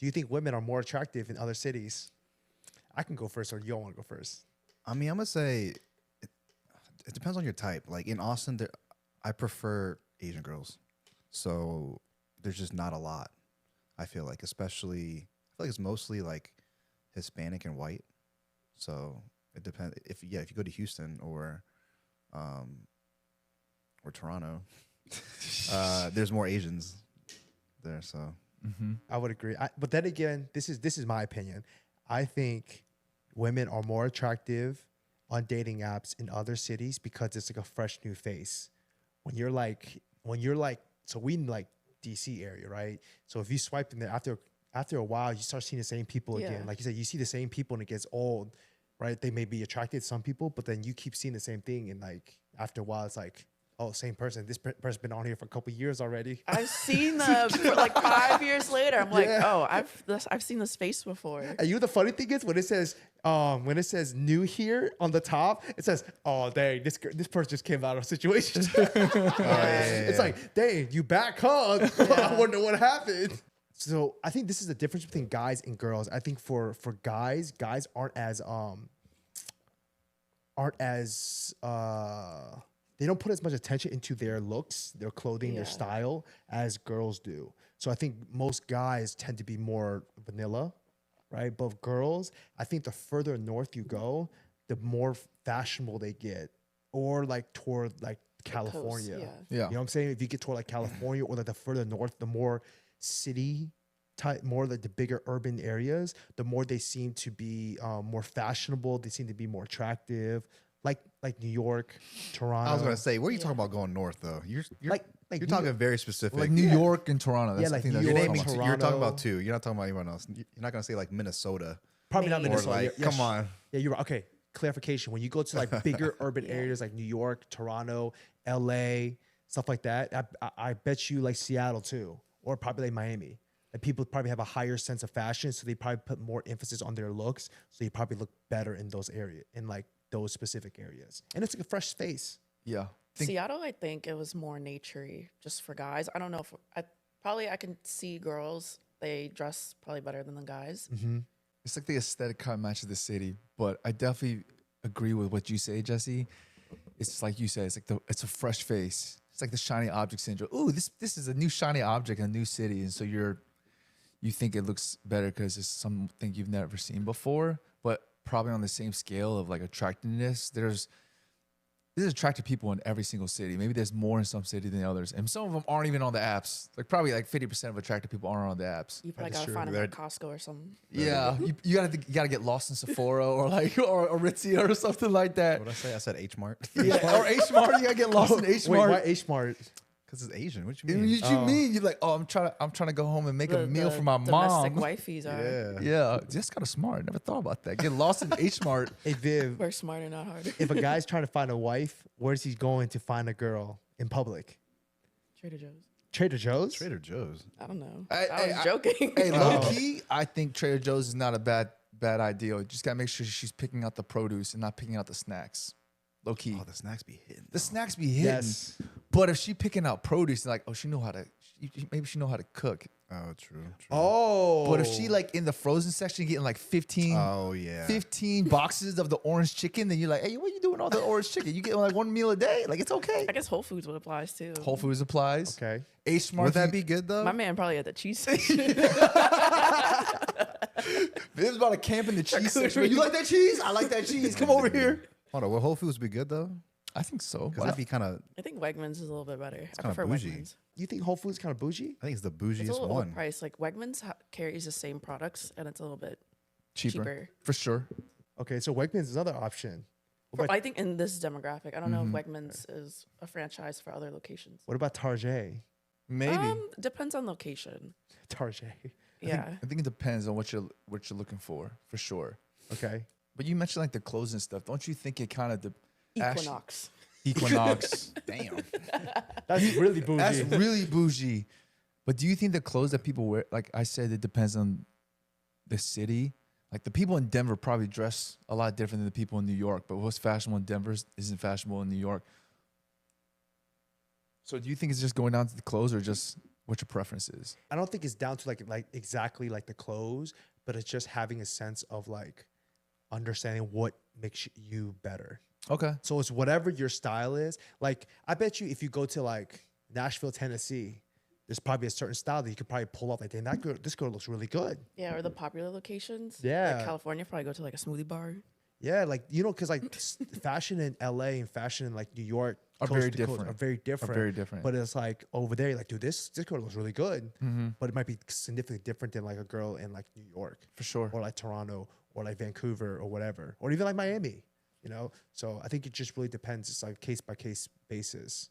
Do you think women are more attractive in other cities? I can go first, or you don't want to go first. I mean, I'm gonna say it depends on your type. Like in Austin, I prefer Asian girls, so there's just not a lot. I feel like, especially, I feel like it's mostly like Hispanic and white. So it depends. If you go to Houston or Toronto, there's more Asians there. So I would agree. But then again, this is my opinion. I think women are more attractive on dating apps in other cities because it's like a fresh new face. When you're like, so we in like DC area, right? So if you swipe in there after a while, you start seeing the same people again. Like you said, you see the same people and it gets old, right? They may be attracted to some people, but then you keep seeing the same thing, and like after a while, it's like, oh, same person. This person's been on here for a couple years already. I've seen them for like 5 years later. I'm like, oh, I've seen this face before. And you know the funny thing is when it says new here on the top, it says, oh dang, this person just came out of a situation. It's like, dang, you back, huh? I wonder what happened. So I think this is the difference between guys and girls. I think for guys aren't as they don't put as much attention into their looks, their clothing, their style as girls do. So I think most guys tend to be more vanilla, right? But girls, I think the further north you go, the more fashionable they get, or like toward like California. Coast, You know what I'm saying? If you get toward like California or like the further north, the more city type, more like the bigger urban areas, the more they seem to be more fashionable. They seem to be more attractive. Like New York, Toronto. I was gonna say, where are you talking about going north though? You're like talking very specific. Like New York and Toronto. That's Yeah, the like thing New that York, you're naming talking two. about. You're talking about two. You're not talking about anyone else. You're not gonna say like Minnesota. Probably not Maine. Minnesota. Or like, Yeah, come on. Yeah, you're right. Okay, clarification. When you go to like bigger urban areas like New York, Toronto, LA, stuff like that, I bet you like Seattle too, or probably like Miami. Like people probably have a higher sense of fashion, so they probably put more emphasis on their looks. So you probably look better in those areas, in like those specific areas. And it's like a fresh face. Yeah. Seattle, I think it was more naturey just for guys. I don't know if I can see girls. They dress probably better than the guys. It's like the aesthetic kind of matches the city, but I definitely agree with what you say, Jesse. It's like you said, it's a fresh face. It's like the shiny object syndrome. Ooh, this is a new shiny object in a new city, and so you think it looks better because it's something you've never seen before. But probably on the same scale of like attractiveness, there's attractive people in every single city. Maybe there's more in some cities than others, and some of them aren't even on the apps. Like probably like 50% of attractive people aren't on the apps. You probably gotta find them at Costco or something. Yeah, you gotta get lost in Sephora or like or Aritzia or something like that. What did I say? I said H Mart. Yeah, or H Mart. You gotta get lost in H Mart. Wait, why H Mart? Because it's Asian. What you mean? What you mean? You're like, oh, I'm trying to go home and make a meal for my domestic mom. wifeys are. Yeah, that's kind of smart. Never thought about that. Get lost in H Mart. Hey Viv, Work smarter, not harder. if a guy's trying to find a wife, where's he going to find a girl in public? Trader Joe's. Trader Joe's? Trader Joe's. I don't know. I was joking. Hey, low key, I think Trader Joe's is not a bad idea. You just gotta make sure she's picking out the produce and not picking out the snacks. Low key. Oh, the snacks be hitting. The snacks be hitting. Yes. But if she picking out produce, like, oh, maybe she know how to cook. Oh, true. Oh. But if she like in the frozen section getting like 15, Oh, yeah. 15 boxes of the orange chicken, then you're like, hey, what are you doing with all the orange chicken? You get like one meal a day? Like, it's okay. I guess Whole Foods would apply too. Whole Foods applies. Okay. H Mart. Would that be good though? My man probably at the cheese section. Viv's about to camp in the cheese section. You like that cheese? I like that cheese. Come over here. Hold on. Will Whole Foods be good though? I think so. Because that'd be kind of. I think Wegmans is a little bit better. I kinda prefer bougie. Wegmans. You think Whole Foods kind of bougie? I think it's the It's a bougiest little one. overpriced. Like Wegmans carries the same products and it's a little bit cheaper. For sure. Okay, so Wegmans is another option. What about, I think in this demographic, I don't know if Wegmans is a franchise for other locations. what about Target? Maybe. Depends on location. Target. Yeah. I think it depends on what you're looking for sure. Okay. But you mentioned like the clothes and stuff. Don't you think it kind of Equinox. Equinox? Damn. That's really bougie. That's really bougie. But do you think the clothes that people wear, like I said, it depends on the city? Like the people in Denver probably dress a lot different than the people in New York, but what's fashionable in Denver isn't fashionable in New York. So do you think it's just going down to the clothes or just what your preference is. I don't think it's down to like exactly like the clothes, but it's just having a sense of like understanding what makes you better. Okay. So it's whatever your style is. Like I bet you if you go to like Nashville, Tennessee, there's probably a certain style that you could probably pull off. Like, damn, this girl looks really good. Yeah, or the popular locations. Yeah. Like California, probably go to like a smoothie bar. Yeah, like because like fashion in LA and fashion in like New York Are coast very to coast different. Are very different. Very different. But it's like over there, like, dude, this girl looks really good. Mm-hmm. But it might be significantly different than like a girl in like New York For sure. or like Toronto or like Vancouver or whatever, or even like Miami. So I think it just really depends. It's like case by case basis.